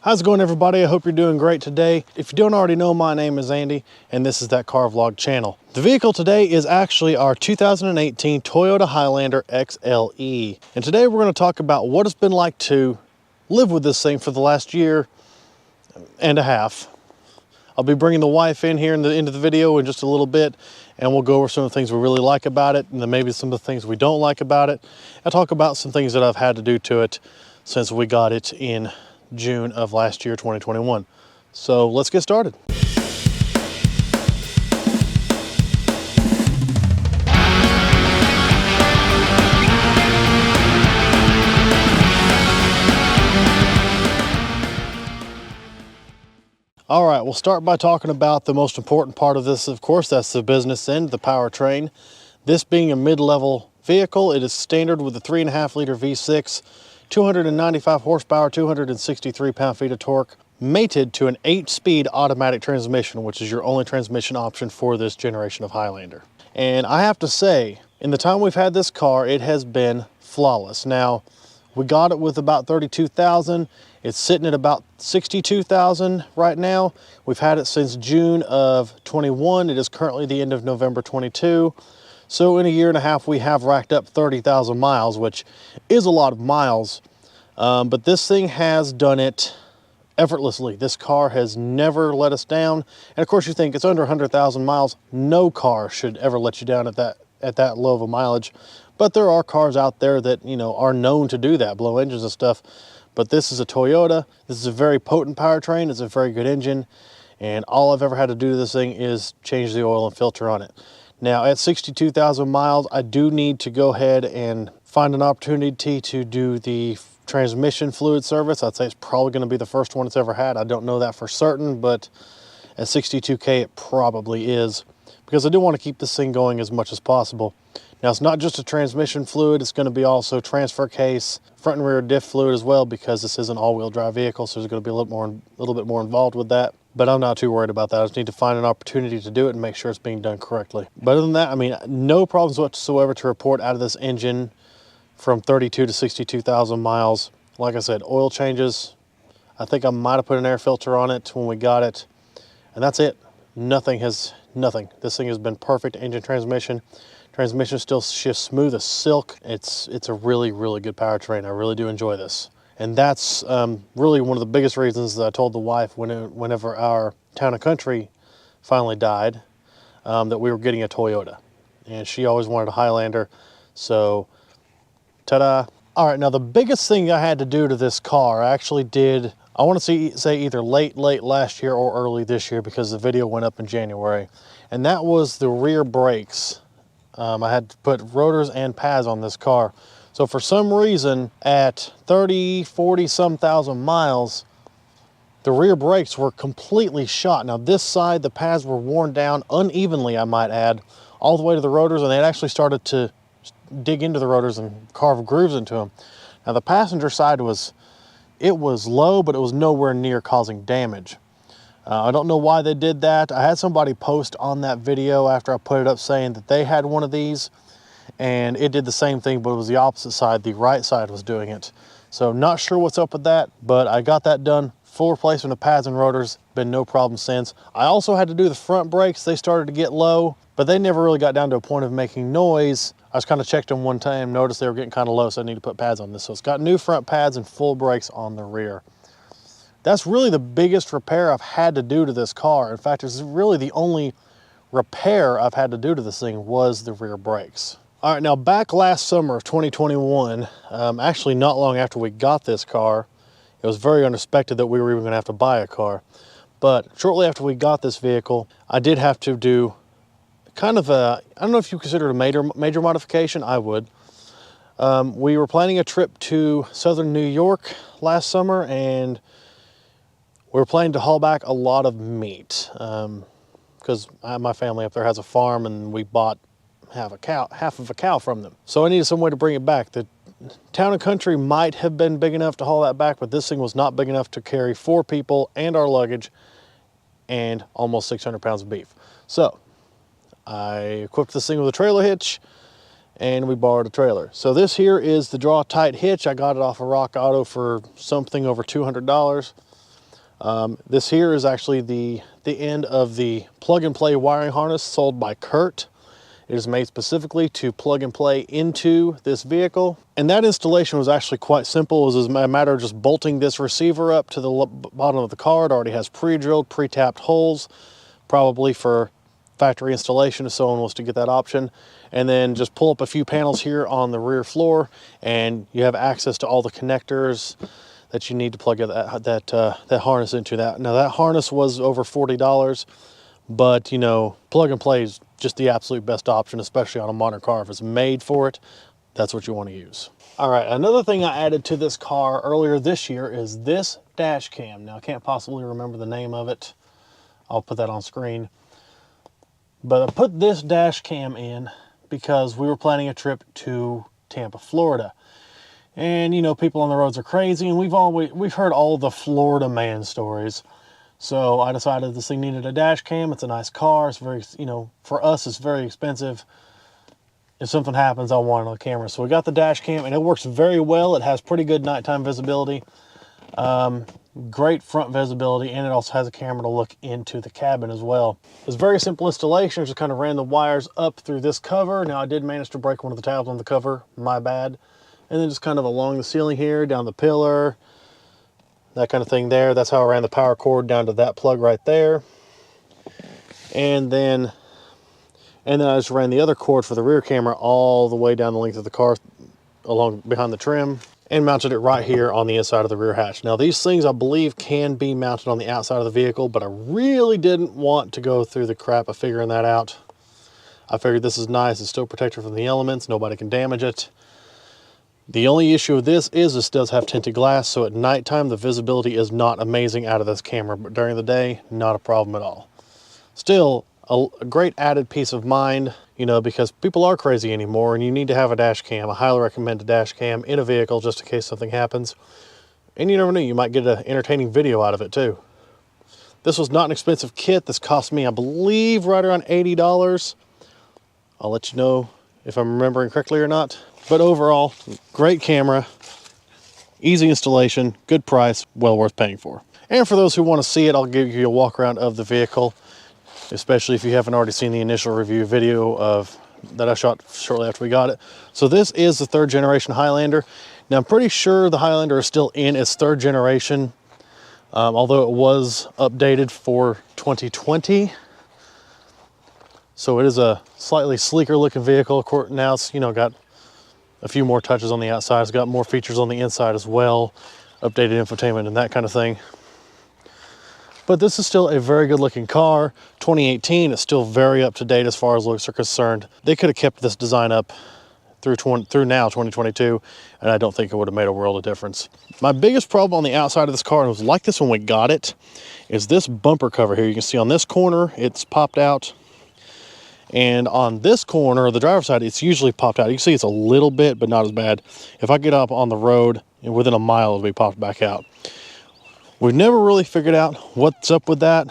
How's it going, everybody? I hope you're doing great today. If you don't already know, my name is Andy and this is That Car Vlog channel. The vehicle today is actually our 2018 Toyota Highlander XLE. And today we're going to talk about what it's been like to live with this thing for the last year and a half. I'll be bringing the wife in here into the video in just a little bit, and we'll go over some of the things we really like about it, and then maybe some of the things we don't like about it. I'll talk about some things that I've had to do to it since we got it in June of last year, 2021. So let's get started. All right, we'll start by talking about the most important part of this. Of course, that's the business end, the powertrain. This being a mid-level vehicle, it is standard with a 3.5 liter V6, 295 horsepower, 263 pound-feet of torque, mated to an 8-speed automatic transmission, which is your only transmission option for this generation of Highlander. And I have to say, in the time we've had this car, it has been flawless. Now, we got it with about 32,000. It's sitting at about 62,000 right now. We've had it since June of 21. It is currently the end of November 22. So in a year and a half, we have racked up 30,000 miles, which is a lot of miles. But this thing has done it effortlessly. This car has never let us down. And of course, you think it's under 100,000 miles. No car should ever let you down at that low of a mileage. But there are cars out there that, you know, are known to do that, blow engines and stuff. But this is a Toyota. This is a very potent powertrain. It's a very good engine. And all I've ever had to do to this thing is change the oil and filter on it. Now, at 62,000 miles, I do need to go ahead and find an opportunity to do the transmission fluid service. I'd say it's probably going to be the first one it's ever had. I don't know that for certain, but at 62K, it probably is, because I do want to keep this thing going as much as possible. Now, it's not just a transmission fluid. It's going to be also transfer case, front and rear diff fluid as well, because this is an all-wheel drive vehicle, so there's going to be a little bit more involved with that. But I'm not too worried about that. I just need to find an opportunity to do it and make sure it's being done correctly. But other than that, I mean, no problems whatsoever to report out of this engine from 32 to 62,000 miles. Like I said, oil changes. I think I might have put an air filter on it when we got it, and that's it. Nothing. This thing has been perfect. Engine, transmission still shifts smooth as silk. It's a really, really good powertrain. I really do enjoy this. And that's really one of the biggest reasons that I told the wife whenever our Town and Country finally died, that we were getting a Toyota. And she always wanted a Highlander, so ta-da. All right, now the biggest thing I had to do to this car, I actually did, I want to say either late last year or early this year, because the video went up in January. And that was the rear brakes. I had to put rotors and pads on this car. So for some reason, at 30, 40 some thousand miles, the rear brakes were completely shot. Now this side, the pads were worn down unevenly, I might add, all the way to the rotors, and they had actually started to dig into the rotors and carve grooves into them. Now the passenger side was low, but it was nowhere near causing damage. I don't know why they did that. I had somebody post on that video after I put it up saying that they had one of these, and it did the same thing, but it was the opposite side. The right side was doing it. So not sure what's up with that, but I got that done. Full replacement of pads and rotors. Been no problem since. I also had to do the front brakes. They started to get low, but they never really got down to a point of making noise. I just kind of checked them one time, noticed they were getting kind of low, so I need to put pads on this. So it's got new front pads and full brakes on the rear. That's really the biggest repair I've had to do to this car. In fact, it's really the only repair I've had to do to this thing was the rear brakes. All right, now back last summer of 2021, actually not long after we got this car, it was very unexpected that we were even gonna have to buy a car. But shortly after we got this vehicle, I did have to do kind of a, I don't know if you consider it a major modification. I would. We were planning a trip to southern New York last summer, and we were planning to haul back a lot of meat, because my family up there has a farm, and we bought half of a cow from them. So I needed some way to bring it back. The Town and Country might have been big enough to haul that back, but this thing was not big enough to carry 4 people and our luggage and almost 600 pounds of beef. So I equipped this thing with a trailer hitch, and we borrowed a trailer. So this here is the draw tight hitch. I got it off of Rock Auto for something over $200. This here is actually the end of the plug-and-play wiring harness sold by Kurt. It is made specifically to plug and play into this vehicle. And that installation was actually quite simple. It was a matter of just bolting this receiver up to the bottom of the car. It already has pre-drilled, pre-tapped holes, probably for factory installation if someone was to get that option. And then just pull up a few panels here on the rear floor and you have access to all the connectors that you need to plug that harness into. That now that harness was over $40, but you know, plug and play is just the absolute best option, especially on a modern car. If it's made for it, that's what you want to use. All right, another thing I added to this car earlier this year is this dash cam. Now I can't possibly remember the name of it. I'll put that on screen. But I put this dash cam in because we were planning a trip to Tampa, Florida. And you know, people on the roads are crazy, and we've heard all the Florida man stories. So I decided this thing needed a dash cam. It's a nice car. It's very, you know, for us, it's very expensive. If something happens, I want it on camera. So we got the dash cam, and it works very well. It has pretty good nighttime visibility, great front visibility, and it also has a camera to look into the cabin as well. It's a very simple installation. I just kind of ran the wires up through this cover. Now I did manage to break one of the tabs on the cover, my bad. And then just kind of along the ceiling here, down the pillar, that kind of thing there. That's how I ran the power cord down to that plug right there. And then I just ran the other cord for the rear camera all the way down the length of the car, along behind the trim, and mounted it right here on the inside of the rear hatch. Now these things I believe can be mounted on the outside of the vehicle, but I really didn't want to go through the crap of figuring that out. I figured this is nice. It's still protected from the elements. Nobody can damage it. The only issue with this is this does have tinted glass, so at nighttime the visibility is not amazing out of this camera, but during the day, not a problem at all. Still, a great added peace of mind, you know, because people are crazy anymore and you need to have a dash cam. I highly recommend a dash cam in a vehicle just in case something happens. And you never know, you might get an entertaining video out of it too. This was not an expensive kit. This cost me, I believe, right around $80. I'll let you know if I'm remembering correctly or not. But overall, great camera, easy installation, good price, well worth paying for. And for those who want to see it, I'll give you a walk around of the vehicle, especially if you haven't already seen the initial review video that I shot shortly after we got it. So this is the 3rd generation Highlander. Now I'm pretty sure the Highlander is still in its 3rd generation, although it was updated for 2020. So it is a slightly sleeker looking vehicle. Of course, now it's, you know, got a few more touches on the outside. It's got more features on the inside as well, updated infotainment and that kind of thing. But this is still a very good looking car. 2018, it's still very up to date as far as looks are concerned. They could have kept this design up through now 2022, and I don't think it would have made a world of difference. My biggest problem on the outside of this car, and it was like this when we got it, is this bumper cover here. You can see on this corner, it's popped out. And on this corner, the driver's side, it's usually popped out. You can see it's a little bit, but not as bad. If I get up on the road, and within a mile, it'll be popped back out. We've never really figured out what's up with that.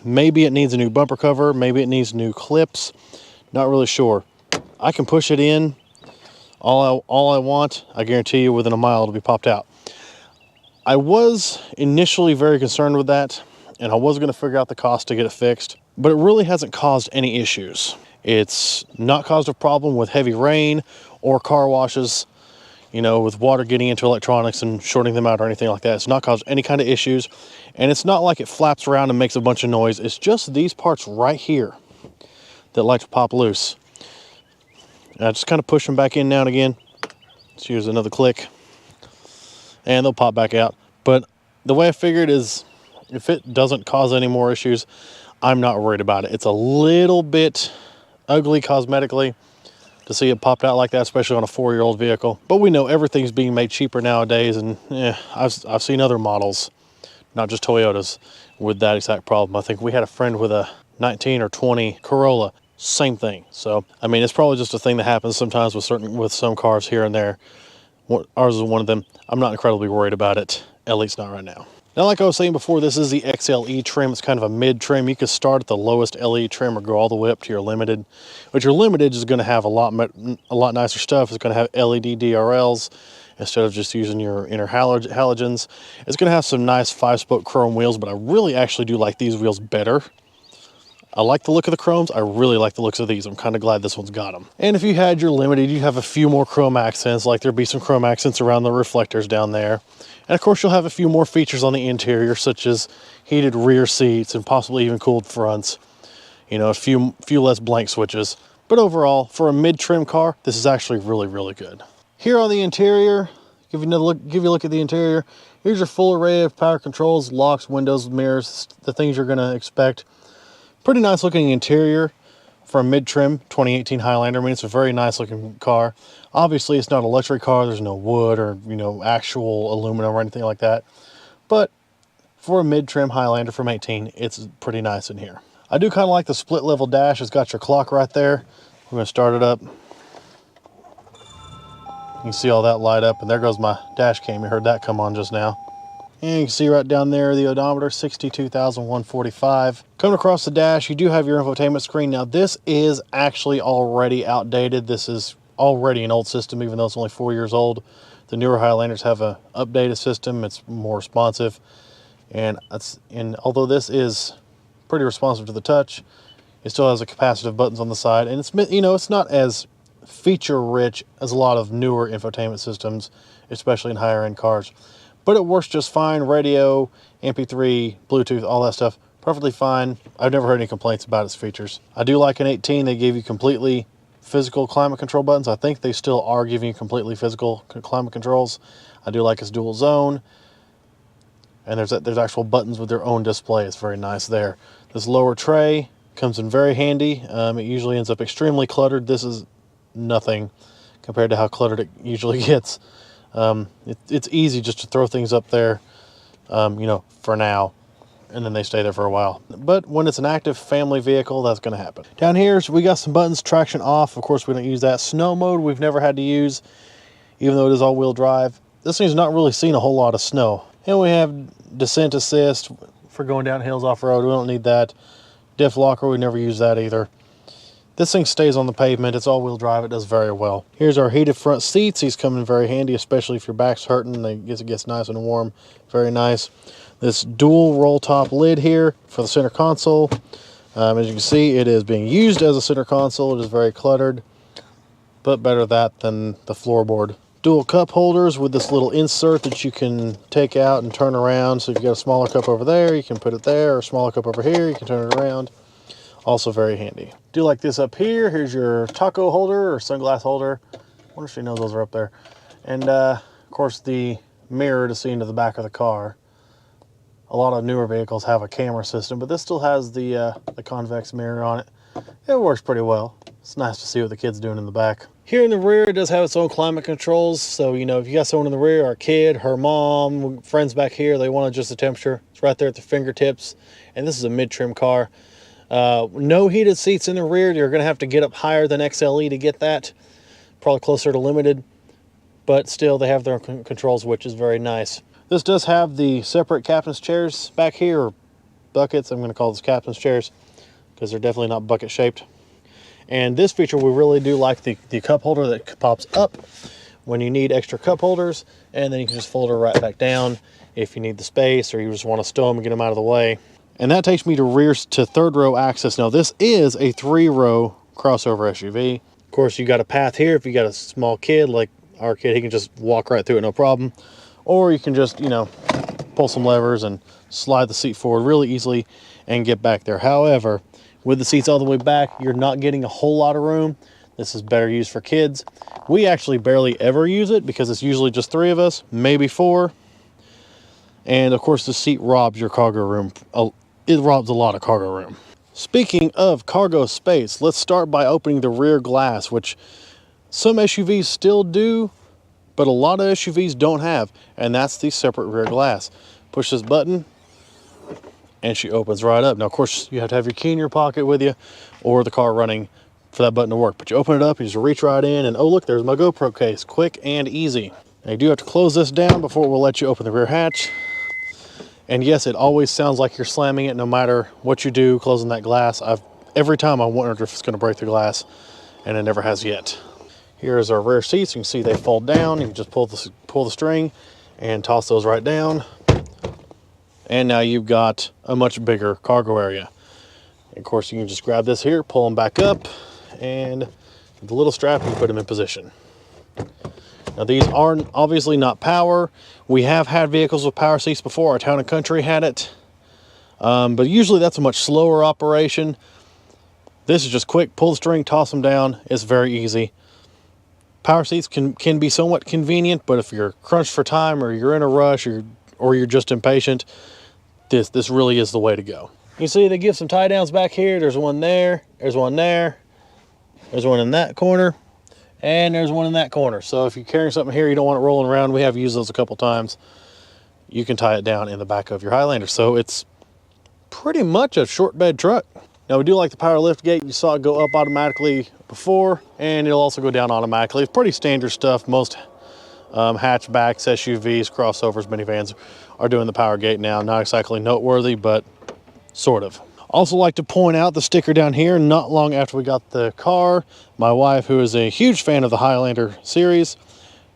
Maybe it needs a new bumper cover. Maybe it needs new clips. Not really sure. I can push it in all I want. I guarantee you within a mile, it'll be popped out. I was initially very concerned with that, and I was going to figure out the cost to get it fixed. But it really hasn't caused any issues. It's not caused a problem with heavy rain or car washes, you know, with water getting into electronics and shorting them out or anything like that. It's not caused any kind of issues. And it's not like it flaps around and makes a bunch of noise. It's just these parts right here that like to pop loose. And I just kind of push them back in now and again. Let's use another click. And they'll pop back out. But the way I figured is, if it doesn't cause any more issues, I'm not worried about it. It's a little bit ugly cosmetically to see it popped out like that, especially on a 4-year-old vehicle. But we know everything's being made cheaper nowadays, and I've seen other models, not just Toyotas, with that exact problem. I think we had a friend with a 19 or 20 Corolla, same thing. So I mean, it's probably just a thing that happens sometimes with some cars here and there. Ours is one of them. I'm not incredibly worried about it, at least not right now. Now, like I was saying before, this is the XLE trim. It's kind of a mid trim. You can start at the lowest LE trim or go all the way up to your limited. But your limited is going to have a lot nicer stuff. It's going to have LED DRLs. instead of just using your inner halogens. It's going to have some nice 5-spoke chrome wheels, but I really actually do like these wheels better. I like the look of the chromes. I really like the looks of these. I'm kind of glad this one's got them. And if you had your Limited, you have a few more chrome accents, like there'd be some chrome accents around the reflectors down there. And of course, you'll have a few more features on the interior, such as heated rear seats and possibly even cooled fronts. You know, a few less blank switches. But overall, for a mid-trim car, this is actually really, really good. Here on the interior, give you a look at the interior. Here's your full array of power controls, locks, windows, mirrors, the things you're going to expect. Pretty nice looking interior for a mid-trim 2018 Highlander. I mean, it's a very nice looking car. Obviously, it's not a luxury car. There's no wood or, you know, actual aluminum or anything like that. But for a mid-trim Highlander from 18, it's pretty nice in here. I do kind of like the split level dash. It's got your clock right there. We're going to start it up. You can see all that light up, and there goes my dash cam. You heard that come on just now. And you can see right down there the odometer, 62,145. Coming across the dash, you do have your infotainment screen. Now this is actually already outdated. This is already an old system, even though it's only 4 years old. The newer Highlanders have an updated system. It's more responsive. And although this is pretty responsive to the touch, it still has the capacitive buttons on the side. And it's, you know, it's not as feature rich as a lot of newer infotainment systems, especially in higher end cars. But it works just fine. Radio, MP3, Bluetooth, all that stuff, perfectly fine. I've never heard any complaints about its features. I do like an 18. They gave you completely physical climate control buttons. I think they still are giving you completely physical climate controls. I do like its dual zone. And there's actual buttons with their own display. It's very nice there. This lower tray comes in very handy. It usually ends up extremely cluttered. This is nothing compared to how cluttered it usually gets. It's easy just to throw things up there, you know, for now, and then they stay there for a while. But when it's an active family vehicle, that's going to happen. Down here, so we got some buttons, traction off. Of course, we don't use that. Snow mode, we've never had to use, even though it is all-wheel drive. This thing's not really seen a whole lot of snow. And we have descent assist for going down hills off-road. We don't need that. Diff locker, we never use that either. This thing stays on the pavement. It's all-wheel drive. It does very well. Here's our heated front seats. These come in very handy, especially if your back's hurting. It gets nice and warm. Very nice. This dual roll-top lid here for the center console. As you can see, it is being used as a center console. It is very cluttered, but better that than the floorboard. Dual cup holders with this little insert that you can take out and turn around. So if you got a smaller cup over there, you can put it there, or a smaller cup over here, you can turn it around. Also very handy. Do like this up here. Here's your taco holder or sunglass holder. I wonder if she knows those are up there. And of course the mirror to see into the back of the car. A lot of newer vehicles have a camera system, but this still has the convex mirror on it. It works pretty well. It's nice to see what the kid's doing in the back. Here in the rear, it does have its own climate controls. So, you know, if you got someone in the rear, or a kid, her mom, friends back here, they want to adjust the temperature. It's right there at the fingertips. And this is a mid-trim car. No heated seats in the rear. You're going to have to get up higher than XLE to get that. Probably closer to Limited. But still, they have their own controls, which is very nice. This does have the separate captain's chairs back here, or buckets. I'm going to call this captain's chairs because they're definitely not bucket shaped. And this feature, we really do like the cup holder that pops up when you need extra cup holders, and then you can just fold it right back down if you need the space or you just want to stow them and get them out of the way. And that takes me to third row access. Now this is a 3-row crossover SUV. Of course, you got a path here. If you got a small kid like our kid, he can just walk right through it, no problem. Or you can just, you know, pull some levers and slide the seat forward really easily and get back there. However, with the seats all the way back, you're not getting a whole lot of room. This is better used for kids. We actually barely ever use it because it's usually just 3 of us, maybe 4. And of course, the seat robs your cargo room. It robs a lot of cargo room. Speaking of cargo space, let's start by opening the rear glass, which some SUVs still do, but a lot of SUVs don't have, and that's the separate rear glass. Push this button, and she opens right up. Now, of course, you have to have your key in your pocket with you, or the car running for that button to work. But you open it up, you just reach right in, and oh look, there's my GoPro case. Quick and easy. Now, you do have to close this down before we'll let you open the rear hatch. And yes, it always sounds like you're slamming it no matter what you do closing that glass. Every time I wondered if it's going to break the glass, and it never has yet. Here's our rear seats. You can see they fold down. You can just pull the string and toss those right down. And now you've got a much bigger cargo area. And of course, you can just grab this here, pull them back up, and with the little strap, you put them in position. Now these are obviously not power. We have had vehicles with power seats before. Our Town and Country had it. But usually that's a much slower operation. This is just quick, pull the string, toss them down. It's very easy. Power seats can be somewhat convenient, but if you're crunched for time or you're in a rush or you're just impatient, this really is the way to go. You see they give some tie downs back here. There's one there, there's one there, there's one in that corner, and there's one in that corner. So if you're carrying something here, you don't want it rolling around, we have used those a couple times, you can tie it down in the back of your Highlander. So it's pretty much a short bed truck. Now we do like the power lift gate. You saw it go up automatically before, and it'll also go down automatically. It's pretty standard stuff. Most hatchbacks, SUVs, crossovers, minivans are doing the power gate now. Not exactly noteworthy, but sort of. Also like to point out the sticker down here. Not long after we got the car, my wife, who is a huge fan of the Highlander series,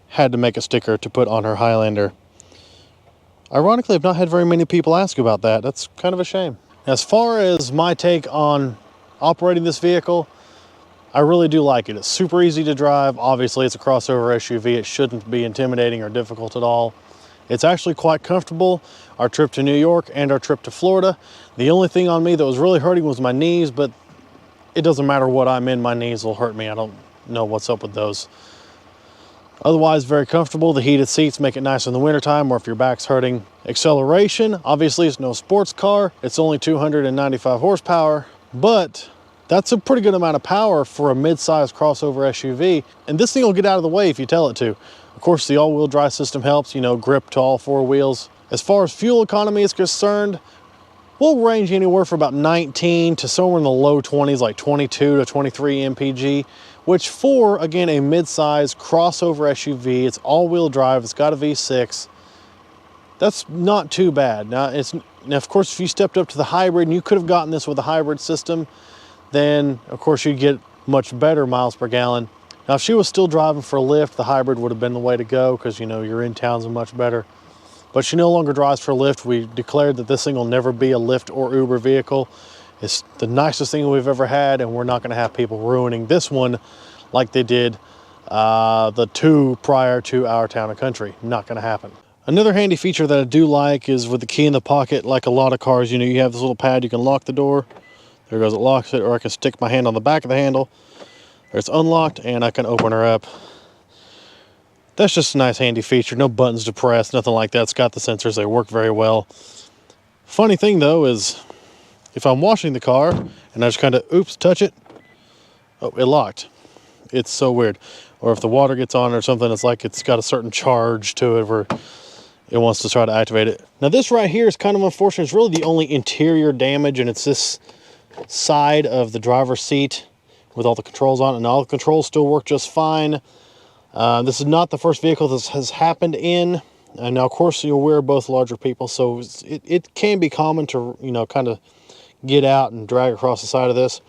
had to make a sticker to put on her Highlander. Ironically, I've not had very many people ask about that. That's kind of a shame. As far as my take on operating this vehicle, I really do like it. It's super easy to drive. Obviously, it's a crossover SUV. It shouldn't be intimidating or difficult at all. It's actually quite comfortable. Our trip to New York and our trip to Florida, the only thing on me that was really hurting was my knees, but it doesn't matter what I'm in, my knees will hurt me. I don't know what's up with those. Otherwise, very comfortable. The heated seats make it nice in the wintertime or if your back's hurting. Acceleration, obviously it's no sports car. It's only 295 horsepower, but that's a pretty good amount of power for a mid-size crossover SUV. And this thing will get out of the way if you tell it to. Of course, the all-wheel drive system helps, you know, grip to all four wheels. As far as fuel economy is concerned, we'll range anywhere from about 19 to somewhere in the low 20s, like 22 to 23 mpg, which for, again, a mid-size crossover SUV, it's all-wheel drive, it's got a V6, that's not too bad. Now, of course, if you stepped up to the hybrid and you could have gotten this with a hybrid system, then, of course, you'd get much better miles per gallon. Now, if she was still driving for a Lyft, the hybrid would have been the way to go because, you know, your in towns are much better. But she no longer drives for Lyft. We declared that this thing will never be a Lyft or Uber vehicle. It's the nicest thing we've ever had, and we're not going to have people ruining this one like they did the two prior to our Town and Country. Not going to happen. Another handy feature that I do like is with the key in the pocket, like a lot of cars, you know, you have this little pad, you can lock the door. There goes, it locks it, or I can stick my hand on the back of the handle. It's unlocked, and I can open her up. That's just a nice handy feature. No buttons to press, nothing like that. It's got the sensors, they work very well. Funny thing though is, if I'm washing the car, and I just kind of, oops, touch it, oh, it locked. It's so weird. Or if the water gets on or something, it's like it's got a certain charge to it where it wants to try to activate it. Now this right here is kind of unfortunate. It's really the only interior damage, and it's this side of the driver's seat with all the controls on it, and all the controls still work just fine. This is not the first vehicle this has happened in. And now, of course, we're both larger people, so it can be common to, you know, kind of get out and drag across the side of this.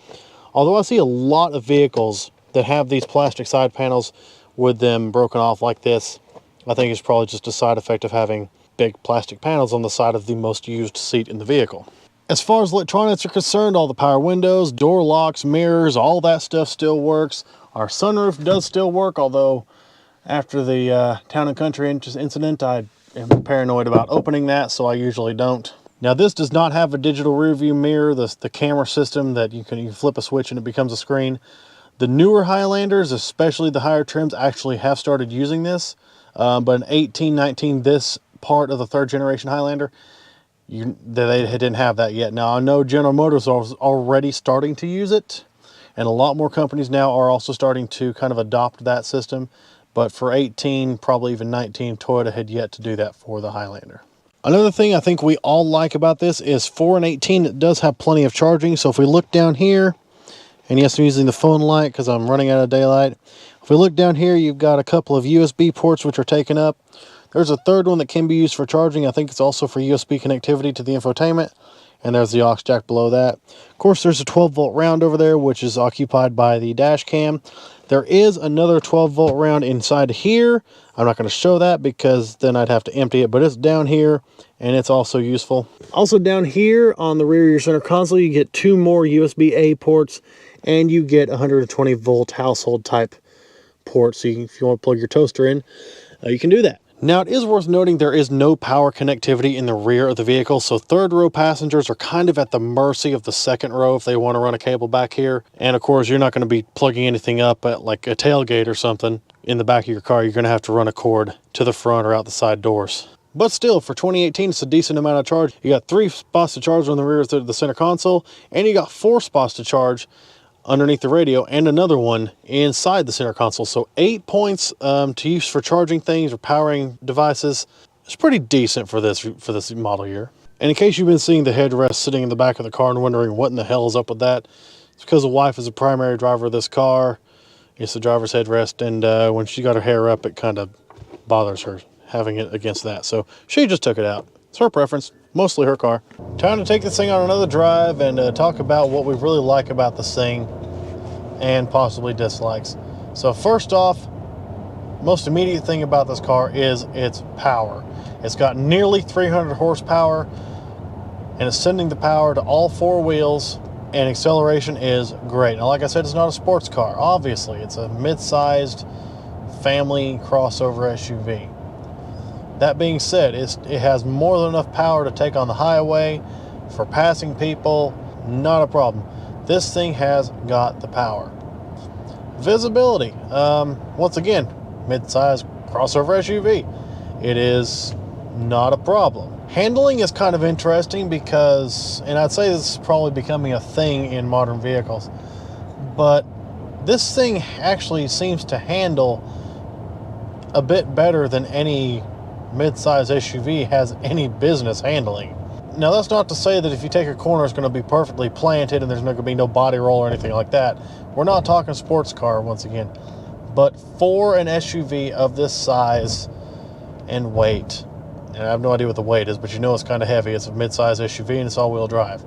Although I see a lot of vehicles that have these plastic side panels with them broken off like this. I think it's probably just a side effect of having big plastic panels on the side of the most used seat in the vehicle. As far as electronics are concerned, all the power windows, door locks, mirrors, all that stuff still works. Our sunroof does still work, although after the Town and Country incident, I am paranoid about opening that, so I usually don't. Now this does not have a digital rear view mirror, the camera system that you can flip a switch and it becomes a screen. The newer Highlanders, especially the higher trims, actually have started using this. But in 18, 19, this part of the third generation Highlander, they didn't have that yet. Now I know General Motors is already starting to use it, and a lot more companies now are also starting to kind of adopt that system. But for 18, probably even 19, Toyota had yet to do that for the Highlander. Another thing I think we all like about this is for an 18, it does have plenty of charging. So if we look down here, and yes, I'm using the phone light because I'm running out of daylight. If we look down here, you've got a couple of USB ports which are taken up. There's a third one that can be used for charging. I think it's also for USB connectivity to the infotainment. And there's the aux jack below that. Of course, there's a 12-volt round over there, which is occupied by the dash cam. There is another 12-volt round inside here. I'm not going to show that because then I'd have to empty it, but it's down here and it's also useful. Also down here on the rear of your center console, you get 2 more USB-A ports and you get 120-volt household type ports. So if you want to plug your toaster in, you can do that. Now, it is worth noting there is no power connectivity in the rear of the vehicle, so third row passengers are kind of at the mercy of the second row if they want to run a cable back here. And of course, you're not going to be plugging anything up at like a tailgate or something in the back of your car. You're going to have to run a cord to the front or out the side doors. But still, for 2018, it's a decent amount of charge. You got 3 spots to charge on the rear of the center console, and you got 4 spots to charge underneath the radio, and another one inside the center console. So 8 points to use for charging things or powering devices. It's pretty decent for this model year. And in case you've been seeing the headrest sitting in the back of the car and wondering what in the hell is up with that, it's because the wife is the primary driver of this car. It's the driver's headrest, and when she got her hair up, it kind of bothers her having it against that. So she just took it out. It's her preference, mostly her car. Time to take this thing on another drive and talk about what we really like about this thing and possibly dislikes. So first off, most immediate thing about this car is its power. It's got nearly 300 horsepower and it's sending the power to all 4 wheels, and acceleration is great. Now, like I said, it's not a sports car. Obviously, it's a mid-sized family crossover SUV. That being said, it has more than enough power to take on the highway for passing people, not a problem. This thing has got the power. Visibility, once again, mid-size crossover SUV. It is not a problem. Handling is kind of interesting because, and I'd say this is probably becoming a thing in modern vehicles, but this thing actually seems to handle a bit better than any mid-size SUV has any business handling. Now, that's not to say that if you take a corner, it's going to be perfectly planted and there's not going to be no body roll or anything like that. We're not talking sports car once again. But for an SUV of this size and weight, and I have no idea what the weight is, but you know it's kind of heavy. It's a mid-size SUV and it's all-wheel drive.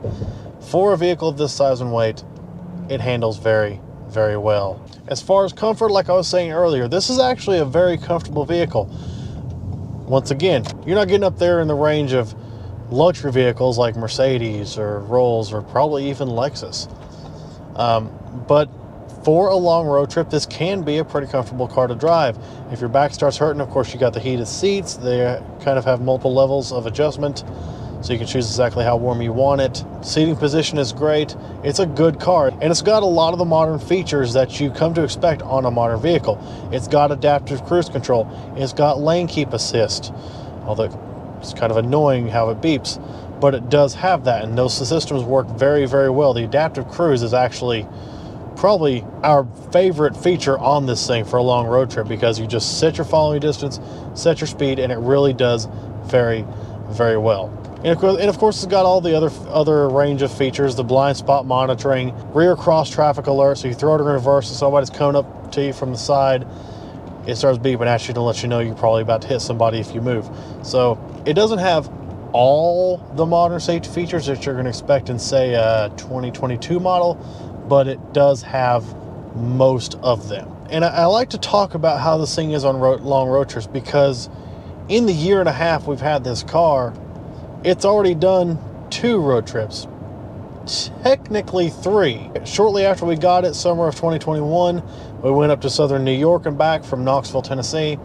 For a vehicle of this size and weight, it handles very, very well. As far as comfort, like I was saying earlier, this is actually a very comfortable vehicle. Once again, you're not getting up there in the range of luxury vehicles like Mercedes or Rolls or probably even Lexus. But for a long road trip, this can be a pretty comfortable car to drive. If your back starts hurting, of course, you got the heated seats. They kind of have multiple levels of adjustment, so you can choose exactly how warm you want it. Seating position is great. It's a good car, and it's got a lot of the modern features that you come to expect on a modern vehicle. It's got adaptive cruise control. It's got lane keep assist, although it's kind of annoying how it beeps, but it does have that, and those systems work very, very well. The adaptive cruise is actually probably our favorite feature on this thing for a long road trip, because you just set your following distance, set your speed, and it really does very, very well. And of course, it's got all the other range of features, the blind spot monitoring, rear cross traffic alert, so you throw it in reverse and somebody's coming up to you from the side, it starts beeping at you to let you know you're probably about to hit somebody if you move. So it doesn't have all the modern safety features that you're going to expect in, say, a 2022 model, but it does have most of them. And I like to talk about how this thing is on long road trips, because in the year and a half we've had this car, it's already done 2 road trips. Technically 3. Shortly after we got it, summer of 2021, we went up to southern New York and back from Knoxville, Tennessee.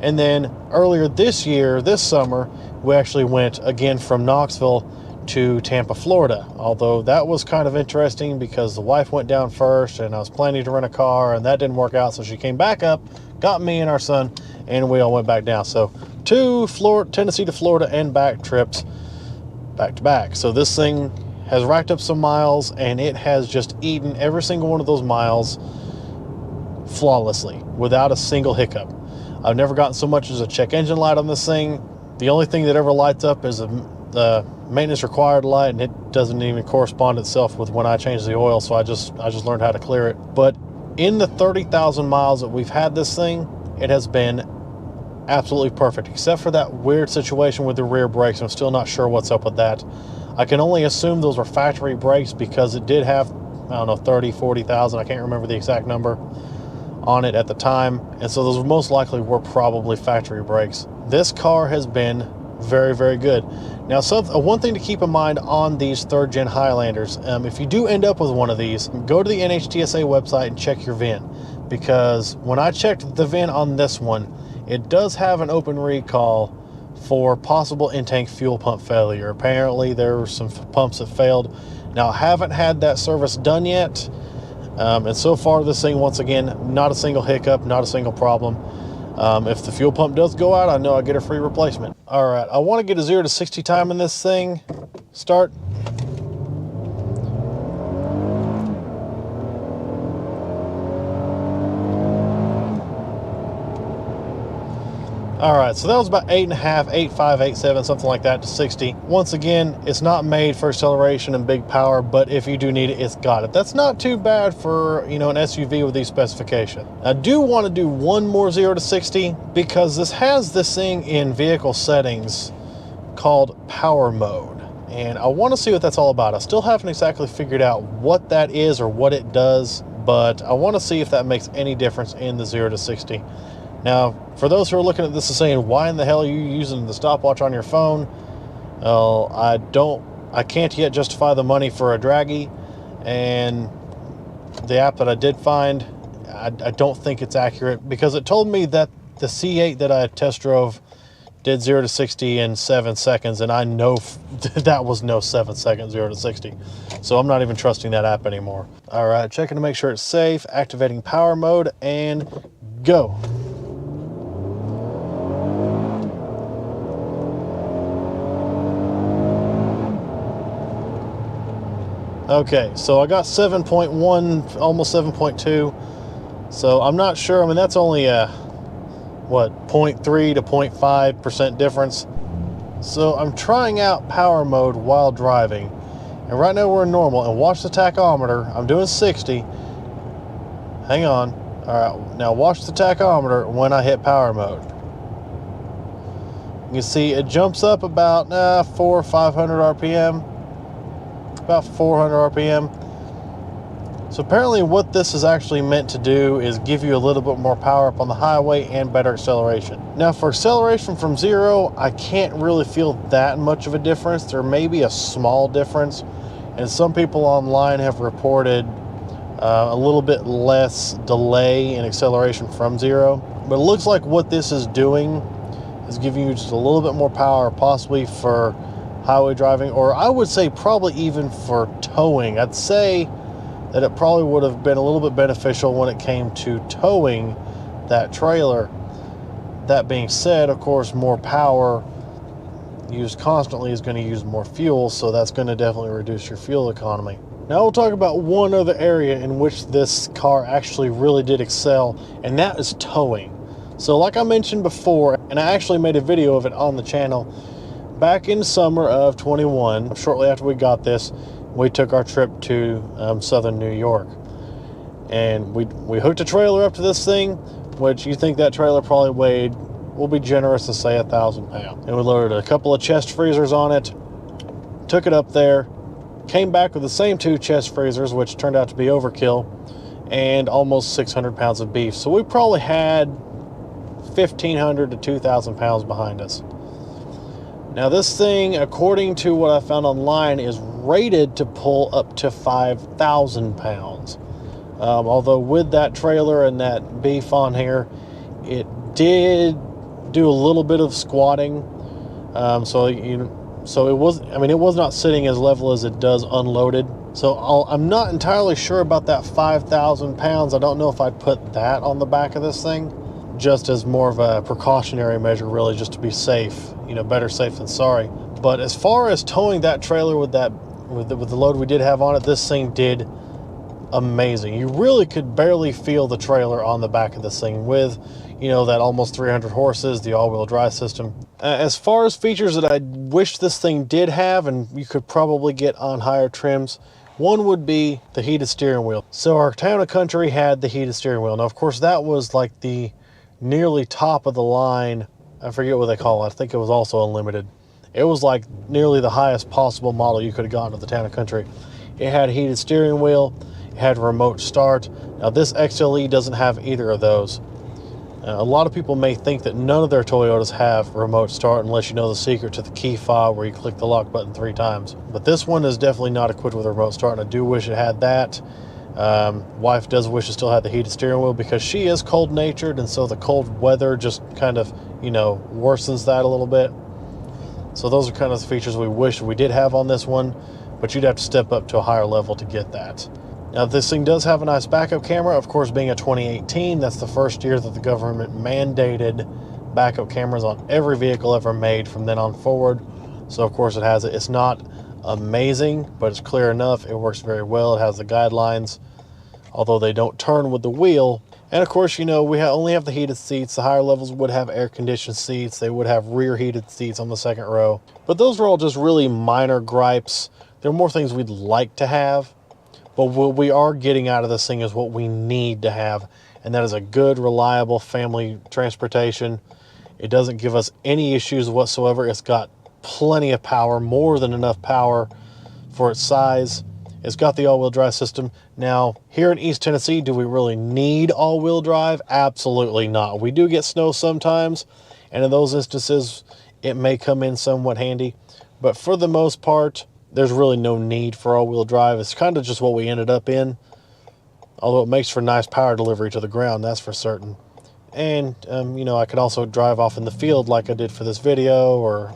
And then earlier this year, this summer, we actually went again from Knoxville to Tampa, Florida. Although that was kind of interesting because the wife went down first and I was planning to rent a car and that didn't work out. So she came back up, got me and our son, and we all went back down. So 2 Tennessee to Florida and back trips back to back. So this thing has racked up some miles and it has just eaten every single one of those miles flawlessly without a single hiccup. I've never gotten so much as a check engine light on this thing. The only thing that ever lights up is the maintenance required light, and it doesn't even correspond itself with when I change the oil, so I just learned how to clear it. But in the 30,000 miles that we've had this thing, it has been absolutely perfect, except for that weird situation with the rear brakes. I'm still not sure what's up with that. I can only assume those were factory brakes because it did have, I don't know, 30, 40,000. I can't remember the exact number. on it at the time, and so those most likely were probably factory brakes. This car has been very, very good. Now, one thing to keep in mind on these 3rd gen Highlanders, if you do end up with one of these, go to the NHTSA website and check your VIN, because when I checked the VIN on this one, it does have an open recall for possible in-tank fuel pump failure. Apparently there were some pumps that failed. Now, I haven't had that service done yet, and so far this thing, once again, not a single hiccup, not a single problem. If the fuel pump does go out, I know I get a free replacement. All right, I want to get a 0 to 60 time in this thing. Start. All right, so that was about 8.5, 8.5, 8.7, something like that to 60. Once again, it's not made for acceleration and big power, but if you do need it, it's got it. That's not too bad for, you know, an SUV with these specifications. I do want to do one more 0 to 60 because this has this thing in vehicle settings called power mode, and I want to see what that's all about. I still haven't exactly figured out what that is or what it does, but I want to see if that makes any difference in the 0 to 60. Now, for those who are looking at this and saying, why in the hell are you using the stopwatch on your phone? Well, I can't yet justify the money for a Draggy, and the app that I did find, I don't think it's accurate, because it told me that the C8 that I test drove did 0 to 60 in 7 seconds, and I know that was no 7-second 0 to 60. So I'm not even trusting that app anymore. All right, checking to make sure it's safe, activating power mode, and go. Okay, so I got 7.1, almost 7.2. So I'm not sure. I mean, that's only a, what, 0.3 to 0.5% difference. So I'm trying out power mode while driving. And right now we're in normal. And watch the tachometer. I'm doing 60. Hang on. All right, now watch the tachometer when I hit power mode. You can see it jumps up about 400 or 500 RPM. About 400 RPM. So apparently what this is actually meant to do is give you a little bit more power up on the highway and better acceleration. Now, for acceleration from 0, I can't really feel that much of a difference. There may be a small difference, and some people online have reported a little bit less delay in acceleration from 0. But it looks like what this is doing is giving you just a little bit more power, possibly for highway driving, or I would say probably even for towing. I'd say that it probably would have been a little bit beneficial when it came to towing that trailer. That being said, of course, more power used constantly is going to use more fuel, so that's going to definitely reduce your fuel economy. Now we'll talk about one other area in which this car actually really did excel, and that is towing. So like I mentioned before, and I actually made a video of it on the channel, back in summer of 21, shortly after we got this, we took our trip to southern New York. And we hooked a trailer up to this thing, which you think that trailer probably weighed, we'll be generous to say, 1,000 pounds. And we loaded a couple of chest freezers on it, took it up there, came back with the same 2 chest freezers, which turned out to be overkill, and almost 600 pounds of beef. So we probably had 1,500 to 2,000 pounds behind us. Now this thing, according to what I found online, is rated to pull up to 5,000 pounds. Although with that trailer and that beef on here, it did do a little bit of squatting. So it was, I mean, it was not sitting as level as it does unloaded. So I'm not entirely sure about that 5,000 pounds. I don't know if I'd put that on the back of this thing, just as more of a precautionary measure, really, just to be safe. You know, better safe than sorry. But as far as towing that trailer with the load we did have on it, this thing did amazing. You really could barely feel the trailer on the back of this thing with, you know, that almost 300 horses, the all-wheel drive system. As far as features that I wish this thing did have, and you could probably get on higher trims, one would be the heated steering wheel. So our Town and Country had the heated steering wheel. Now, of course, that was like the nearly top of the line. I forget what they call it. I think it was also unlimited. It was like nearly the highest possible model you could have gotten at the Town and Country. It had a heated steering wheel. It had remote start. Now this XLE doesn't have either of those. A lot of people may think that none of their Toyotas have remote start unless you know the secret to the key fob where you click the lock button 3 times. But this one is definitely not equipped with a remote start, and I do wish it had that. Wife does wish it still had the heated steering wheel because she is cold-natured, and so the cold weather just kind of, you know, worsens that a little bit. So those are kind of the features we wish we did have on this one, but you'd have to step up to a higher level to get that. Now this thing does have a nice backup camera. Of course, being a 2018, that's the first year that the government mandated backup cameras on every vehicle ever made from then on forward. So of course it has it. It's not amazing, but it's clear enough. It works very well. It has the guidelines, although they don't turn with the wheel. And of course, you know, we only have the heated seats. The higher levels would have air-conditioned seats. They would have rear heated seats on the second row. But those are all just really minor gripes. There are more things we'd like to have. But what we are getting out of this thing is what we need to have, and that is a good, reliable family transportation. It doesn't give us any issues whatsoever. It's got plenty of power, more than enough power for its size. It's got the all-wheel drive system. Now, here in East Tennessee, do we really need all-wheel drive? Absolutely not. We do get snow sometimes, and in those instances, it may come in somewhat handy. But for the most part, there's really no need for all-wheel drive. It's kind of just what we ended up in, although it makes for nice power delivery to the ground, that's for certain. And, you know, I could also drive off in the field like I did for this video, or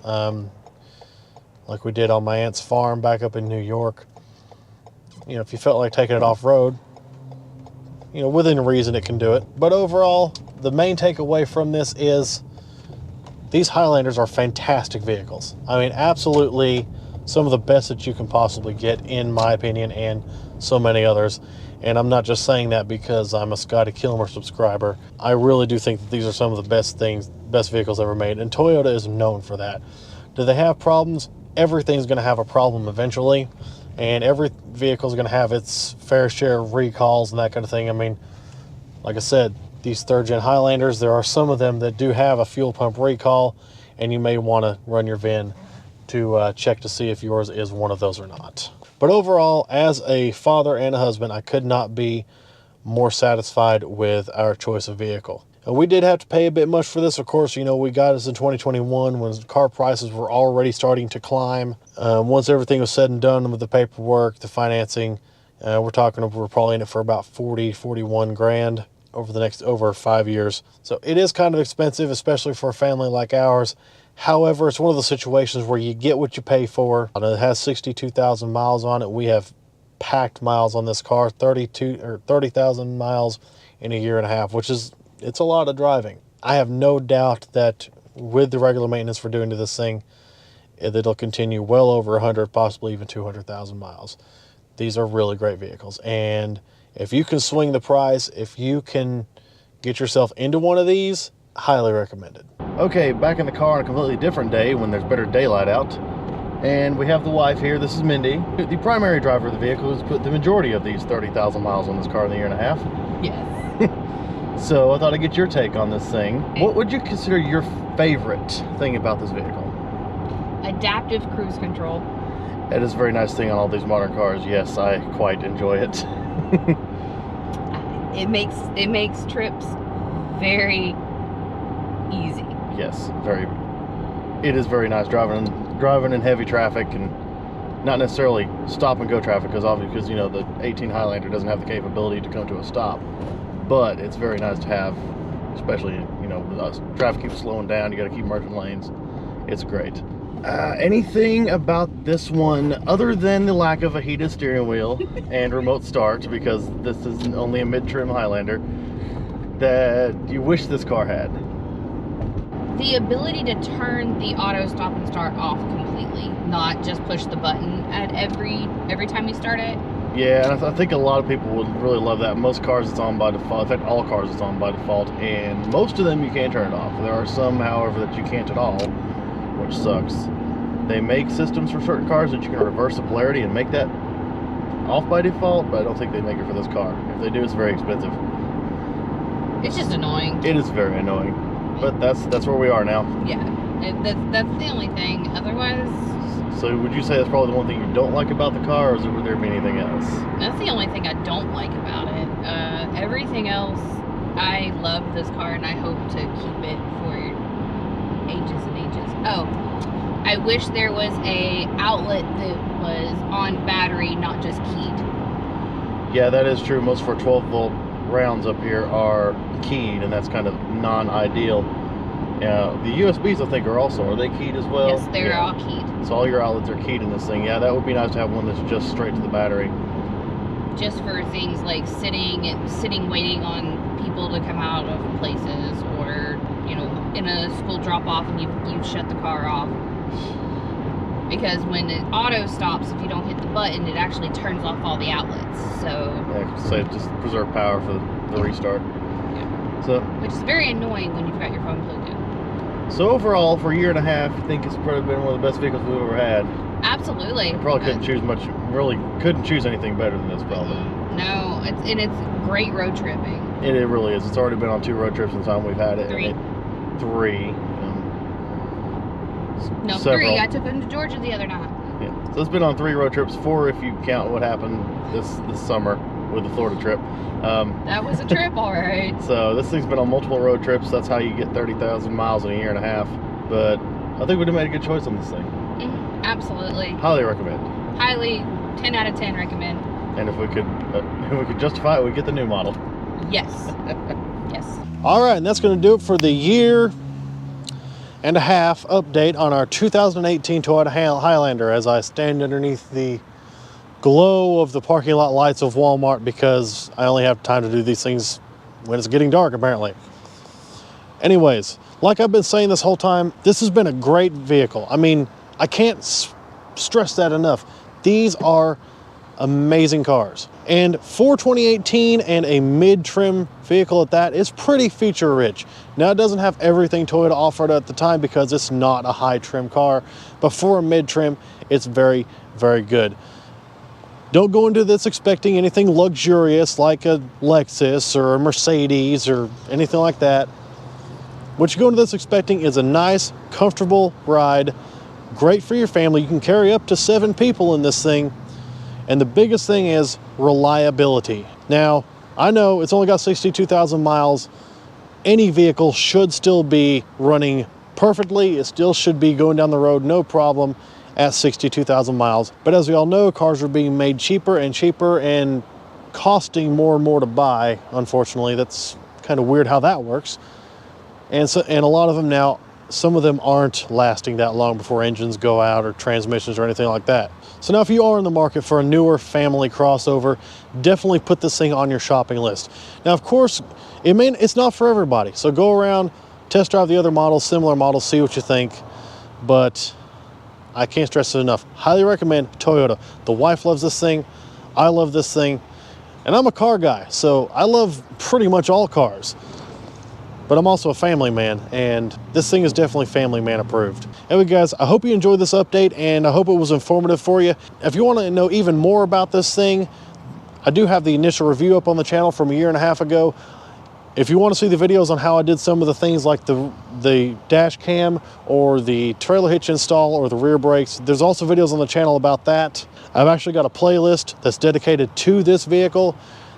like we did on my aunt's farm back up in New York. You know, if you felt like taking it off-road, you know, within reason it can do it. But overall, the main takeaway from this is these Highlanders are fantastic vehicles. I mean, absolutely some of the best that you can possibly get, in my opinion, and so many others. And I'm not just saying that because I'm a Scotty Kilmer subscriber. I really do think that these are some of the best vehicles ever made, and Toyota is known for that. Do they have problems? Everything's going to have a problem eventually, and every vehicle is going to have its fair share of recalls and that kind of thing. I mean, like I said, these third-gen Highlanders, there are some of them that do have a fuel pump recall, and you may want to run your VIN to check to see if yours is one of those or not. But overall, as a father and a husband, I could not be more satisfied with our choice of vehicle. And we did have to pay a bit much for this. Of course, you know, we got this in 2021 when car prices were already starting to climb. Once everything was said and done with the paperwork, the financing, we're probably in it for about 41 grand over 5 years. So it is kind of expensive, especially for a family like ours. However, it's one of those situations where you get what you pay for. It has 62,000 miles on it. We have packed miles on this car, 30,000 miles in a year and a half, which is, it's a lot of driving. I have no doubt that with the regular maintenance we're doing to this thing, it'll continue well over 100, possibly even 200,000 miles. These are really great vehicles. And if you can swing the price, if you can get yourself into one of these, highly recommended. Okay, back in the car on a completely different day when there's better daylight out. And we have the wife here. This is Mindy, the primary driver of the vehicle, who's put the majority of these 30,000 miles on this car in the year and a half. Yes. So I thought I'd get your take on this thing. What would you consider your favorite thing about this vehicle? Adaptive cruise control. That is a very nice thing on all these modern cars. Yes, I quite enjoy it. It makes trips very easy. Yes, it is very nice driving in heavy traffic, and not necessarily stop and go traffic, because you know the 18 Highlander doesn't have the capability to come to a stop, but it's very nice to have, especially, you know, traffic keeps slowing down, you got to keep merging lanes. It's great. Anything about this one other than the lack of a heated steering wheel and remote start, because this is only a mid-trim Highlander, that you wish this car had? The ability to turn the auto stop and start off completely, not just push the button at every time you start it. Yeah, and I think a lot of people would really love that. Most cars it's on by default. In fact, all cars it's on by default, and most of them you can't turn it off. There are some, however, that you can't at all, which sucks. They make systems for certain cars that you can reverse the polarity and make that off by default, but I don't think they make it for this car. If they do, it's very expensive. It's just annoying. It is very annoying. But that's where we are now. Yeah. That's the only thing. Otherwise, So would you say that's probably the one thing you don't like about the car, or would there be anything else? that's the only thing I don't like about it. Everything else, I love this car and I hope to keep it for ages and ages. Oh, I wish there was a outlet that was on battery, not just keyed. Yeah, that is true. Most of our 12-volt rounds up here are keyed, and that's kind of non-ideal. The USBs, I think, are they keyed as well? Yes, they're all keyed. So all your outlets are keyed in this thing. Yeah, that would be nice to have one that's just straight to the battery. Just for things like sitting waiting on people to come out of places, or in a school drop-off and you shut the car off. Because when it auto stops, if you don't hit the button, it actually turns off all the outlets. So Just preserve power for the restart. Yeah. So, which is very annoying when you've got your phone plugged in. So overall, for a year and a half, I think it's probably been one of the best vehicles we've ever had. Absolutely. I probably couldn't choose much. Really couldn't choose anything better than this, probably. No, it's great road tripping. It really is. It's already been on 2 road trips in the time we've had it. 3. 3. No, several. 3. I took him to Georgia the other night. Yeah. So it's been on 3 road trips, 4 if you count what happened this summer with the Florida trip. That was a trip, all right. So this thing's been on multiple road trips. That's how you get 30,000 miles in a year and a half. But I think we'd have made a good choice on this thing. Mm-hmm. Absolutely. Highly recommend. Highly 10 out of 10 recommend. And if we could justify it, we'd get the new model. Yes. Yes. All right, and that's going to do it for the year and a half update on our 2018 Toyota Highlander as I stand underneath the glow of the parking lot lights of Walmart, because I only have time to do these things when it's getting dark, apparently. Anyways, like I've been saying this whole time, this has been a great vehicle. I mean, I can't stress that enough. These are amazing cars. And for 2018 and a mid-trim vehicle at that, it's pretty feature rich. Now, it doesn't have everything Toyota offered at the time because it's not a high trim car, but for a mid-trim, it's very, very good. Don't go into this expecting anything luxurious like a Lexus or a Mercedes or anything like that. What you go into this expecting is a nice, comfortable ride, great for your family. You can carry up to 7 people in this thing. And the biggest thing is reliability. Now, I know it's only got 62,000 miles. Any vehicle should still be running perfectly. It still should be going down the road, no problem, at 62,000 miles. But as we all know, cars are being made cheaper and cheaper and costing more and more to buy. Unfortunately, that's kind of weird how that works. And a lot of them now, some of them aren't lasting that long before engines go out or transmissions or anything like that. So now if you are in the market for a newer family crossover, definitely put this thing on your shopping list. Now, of course, it's not for everybody. So go around, test drive the other models, similar models, see what you think. But I can't stress it enough. Highly recommend Toyota. The wife loves this thing. I love this thing. And I'm a car guy, so I love pretty much all cars. But I'm also a family man, and this thing is definitely family man approved. Anyway, guys, I hope you enjoyed this update, and I hope it was informative for you. If you want to know even more about this thing, I do have the initial review up on the channel from a year and a half ago. If you want to see the videos on how I did some of the things like the dash cam or the trailer hitch install or the rear brakes, there's also videos on the channel about that. I've actually got a playlist that's dedicated to this vehicle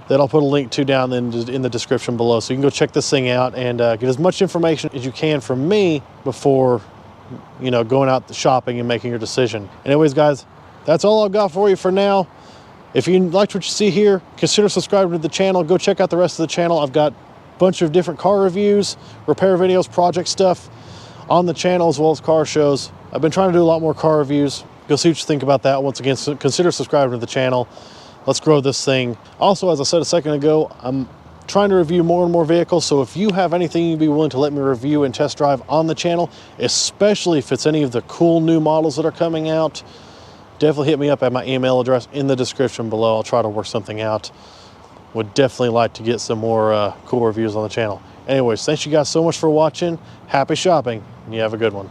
that I'll put a link to down in the description below. So you can go check this thing out and get as much information as you can from me before, going out shopping and making your decision. Anyways, guys, that's all I've got for you for now. If you liked what you see here, consider subscribing to the channel. Go check out the rest of the channel. I've got a bunch of different car reviews, repair videos, project stuff on the channel, as well as car shows. I've been trying to do a lot more car reviews. Go see what you think about that. Once again, consider subscribing to the channel. Let's grow this thing. Also, as I said a second ago, I'm trying to review more and more vehicles, so if you have anything you'd be willing to let me review and test drive on the channel, especially if it's any of the cool new models that are coming out, definitely hit me up at my email address in the description below. I'll try to work something out. Would definitely like to get some more cool reviews on the channel. Anyways, thanks you guys so much for watching. Happy shopping, and you have a good one.